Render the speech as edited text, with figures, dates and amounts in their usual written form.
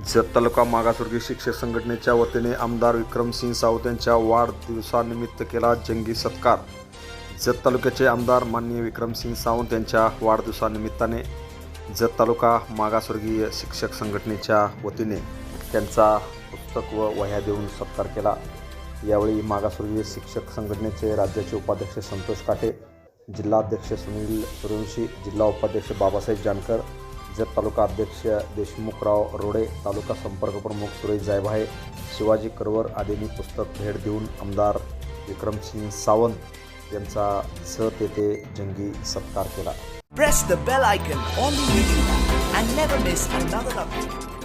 जत तालुका मागासवर्गीय शिक्षक संघटनेच्या वतीने आमदार विक्रमसिंह सावंत यांच्या वाढदिवसानिमित्त केला जंगी सत्कार। जत तालुक्याचे आमदार माननीय विक्रमसिंह सावंत यांच्या वाढदिवसानिमित्ताने जत तालुका मागासवर्गीय शिक्षक संघटनेच्या वतीने त्यांचा पुस्तक व वह्या देऊन सत्कार केला। यावेळी मागासवर्गीय शिक्षक संघटनेचे राज्याचे उपाध्यक्ष संतोष काटे, जिल्हाध्यक्ष सुनील सूर्यवंशी, जिल्हा उपाध्यक्ष बाबासाहेब जानकर, जत तालुका अध्यक्ष देशमुखराव रोडे, तालुका संपर्क प्रमुख सुरेश जायभाये, शिवाजी करवर आदींनी पुस्तक भेट देऊन आमदार विक्रमसिंह सावंत यांचा जत येथे जंगी सत्कार केला। Press the bell icon on the YouTube and never miss another update.